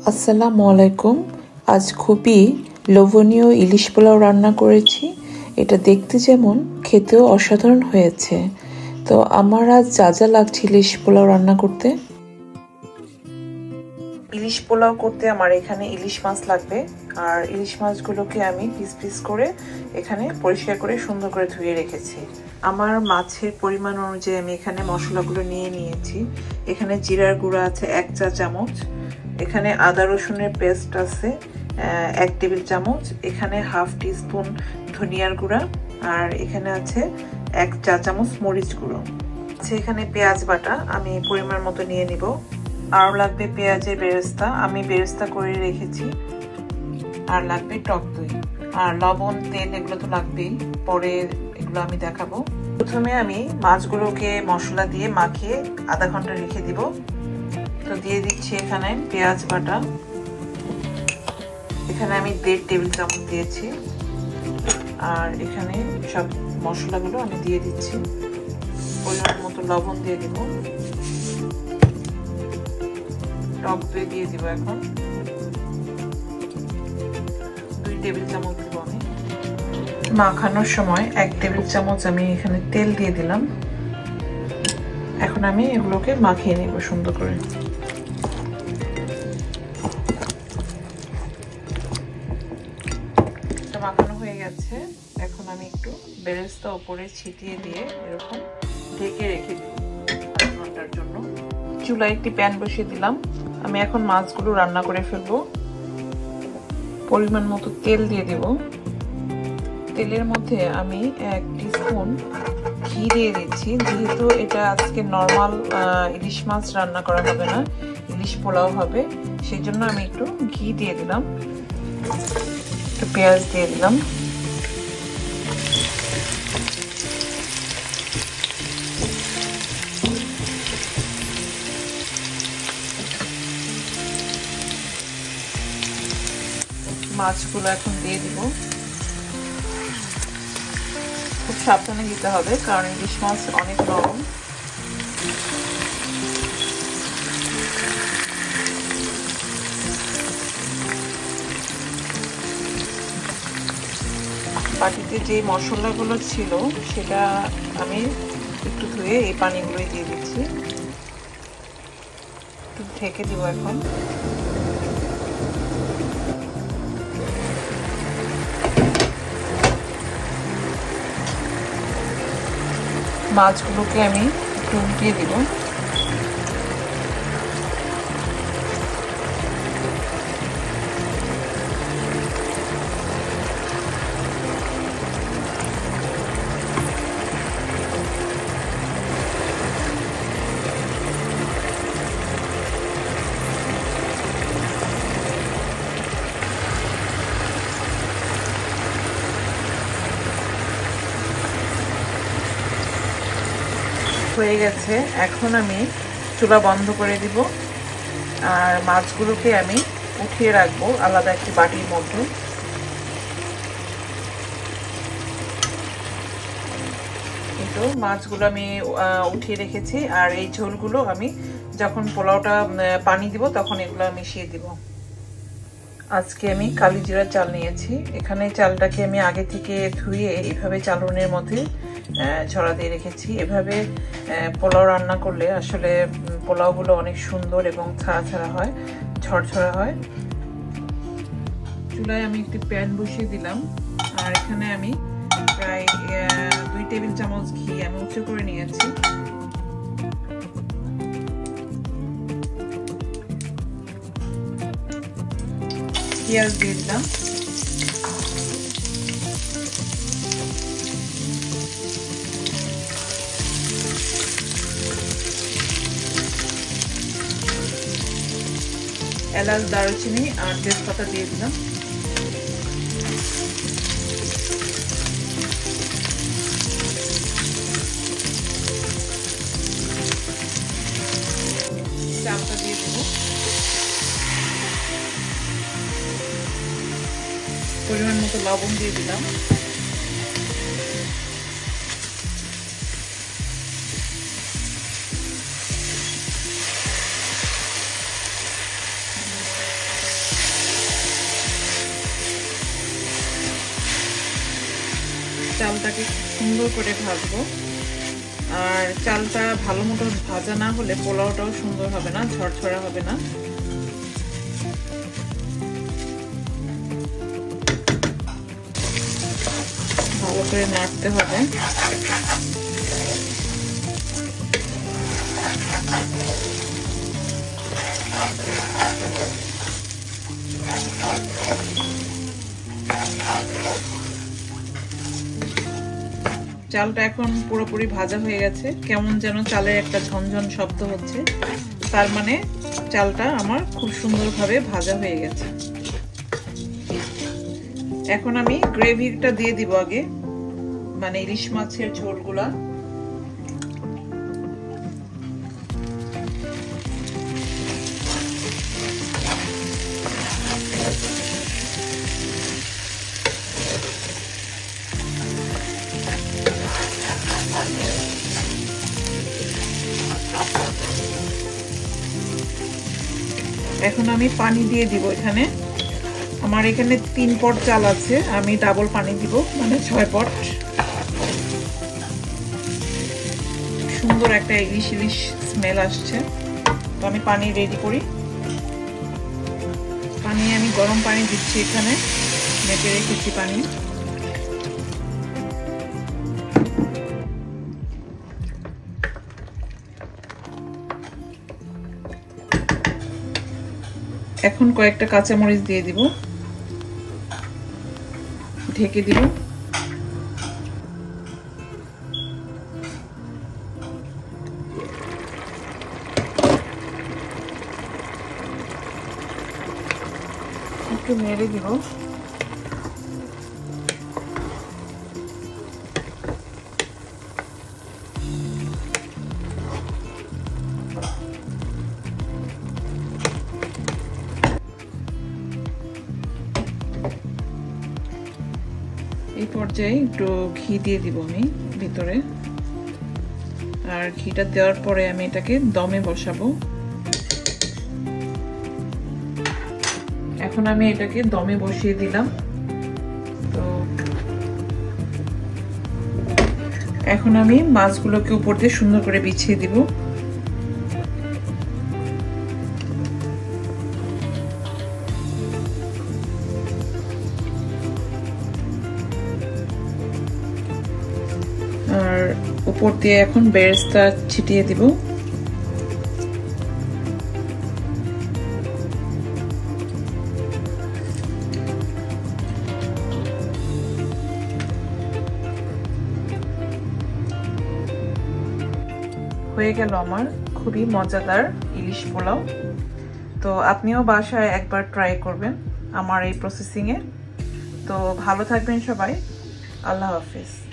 আসসালামু আলাইকুম। আজ খুবই লোভনীয় ইলিশ পোলাও রান্না করেছি। এটা দেখতে যেমন খেতেও অসাধারণ হয়েছে। তো আমার আজ যা যা লাগছে ইলিশ পোলাও রান্না করতে, ইলিশ পোলাও করতে আমার এখানে ইলিশ মাছ লাগবে। আর ইলিশ মাছগুলোকে আমি পিস পিস করে এখানে পরিষ্কার করে সুন্দর করে ধুয়ে রেখেছি। আমার মাছের পরিমাণ অনুযায়ী আমি এখানে মশলাগুলো নিয়ে নিয়েছি। এখানে জিরার গুঁড়া আছে 1 চা চামচ, এখানে আদা রসুনের পেস্ট আছে 1 টেবিল চামচ, এখানে হাফ টিস্পুন ধনিয়ার গুঁড়া, আর এখানে আছে 1 চা চামচ মরিচ গুঁড়ো। এখানে পেঁয়াজ বাটা আমি পরিমাণ মতো নিয়ে নিব। আর লাগবে পেঁয়াজের বেরেস্তা, আমি বেরেস্তা করে রেখেছি। আর লাগবে টক দই, আর লবণ তেল এগুলো তো লাগবেই, পরে এগুলো আমি দেখাবো। প্রথমে আমি মাছগুলোকে মশলা দিয়ে মাখিয়ে আধা ঘন্টা রেখে দিব। তো দিয়ে দিচ্ছি এখানে পেঁয়াজ বাটা, এখানে আমি 1.5 টেবিল চামচ দিয়েছি। আর এখানে সব মশলাগুলো আমি দিয়ে দিচ্ছি। পরিমাণ মতো লবণ দিয়ে দিব, টক দই দিয়ে দিব, এখন 2 টেবিল চামচ দিব আমি। মাখানোর সময় 1 টেবিল চামচ আমি এখানে তেল দিয়ে দিলাম। এখন আমি এগুলোকে মাখিয়ে নেব সুন্দর করে। মাখানো হয়ে গেছে, এখন আমি একটু বেরেস্তা উপরে ছিটিয়ে দিয়ে এরকম ঢেকে রেখে দিব আধা ঘন্টার জন্য। চুলায় একটি প্যান বসিয়ে দিলাম। আমি এখন মাছগুলো রান্না করে ফেলবো। পরিমাণ মতো তেল দিয়ে দিব। তেলের মধ্যে আমি 1 টিস্পুন ঘি দিয়ে দিচ্ছি। যেহেতু এটা আজকে নর্মাল ইলিশ মাছ রান্না করা হবে না, ইলিশ পোলাও হবে, সেই জন্য আমি একটু ঘি দিয়ে দিলাম। একটু পেঁয়াজ দিয়ে দিলাম। মাছগুলো এখন দিয়ে দিব। খুব সাবধানে দিতে হবে, কারণ ইলিশ মাছ অনেক নরম। বাটিতে যে মশলাগুলো ছিল সেটা আমি একটু ধুয়ে এই পানিগুলোই দিয়ে দিচ্ছি। একটু ঢেকে দিব এখন। মাছগুলোকে আমি একটু উল্টিয়ে দিব। হয়ে গেছে, এখন আমি চুলা বন্ধ করে দিব। আর মাছগুলোকে আমি উঠিয়ে রাখবো আলাদা একটি বাটির মধ্যে। কিন্তু মাছগুলো আমি উঠিয়ে রেখেছি। আর এই ঝোলগুলো আমি যখন পোলাওটা পানি দিব তখন এগুলো মিশিয়ে দিব। আজকে আমি কালিজিরা চাল নিয়েছি। এখানে চালটাকে আমি আগে থেকে ধুয়ে এইভাবে চালনের মধ্যে ছড়া দিয়ে রেখেছি। এভাবে পোলাও রান্না করলে আসলে পোলাওগুলো অনেক সুন্দর এবং ছাড়া ছাড়া হয়, ঝরঝরা হয়। চুলায় আমি একটি প্যান বসিয়ে দিলাম। আর এখানে আমি প্রায় 2 টেবিল চামচ ঘি আমি উঁচু করে নিয়েছি। পেঁয়াজ দিয়ে দিলাম। এলাচ, দারুচিনি আর তেজপাতা দিয়ে দিলাম। চালটা দিয়ে দেব। পরিমাণ মতো লবণ দিয়ে দিলাম। চালটাকে সুন্দর করে ভাজবো। আর চালটা ভালো মতো ভাজা না হলে পোলাওটাও সুন্দর হবে না, ঝরঝরা হবে না। ভালো করে নাড়তে হবে। চালটা এখন পুরোপুরি ভাজা হয়ে গেছে, কেমন যেন চালের একটা ঝনঝন শব্দ হচ্ছে, তার মানে চালটা আমার খুব সুন্দরভাবে ভাজা হয়ে গেছে। এখন আমি গ্রেভিটা দিয়ে দিব আগে, মানে ইলিশ মাছের ঝোলগুলা। এখন আমি পানি দিয়ে দিব এখানে। আমার এখানে 3 পট চাল আছে, আমি ডাবল পানি দিব, মানে 6 পট। সুন্দর একটা ইলিশ ইলিশ স্মেল আসছে, তো আমি পানি রেডি করি। পানি আমি গরম পানি দিচ্ছি, এখানে মেপে রেখেছি পানি। এখন কয়েকটা কাঁচামরিচ দিয়ে দিব, ঢেকে দিব। একটু নেড়ে দিব। এই পর্যায়ে একটু ঘি দিয়ে দিব আমি ভিতরে। আর ঘিটা দেওয়ার পরে আমি এটাকে দমে বসাবো। এখন আমি এটাকে দমে বসিয়ে দিলাম। তো এখন আমি মাছগুলোকে উপর দিয়ে সুন্দর করে বিছিয়ে দিব। আর উপর দিয়ে এখন বেরেস্তা ছিটিয়ে দিব। হয়ে গেল আমার খুবই মজাদার ইলিশ পোলাও। তো আপনিও বাসায় একবার ট্রাই করবেন আমার এই প্রসেসিংয়ে। তো ভালো থাকবেন সবাই, আল্লাহ হাফেজ।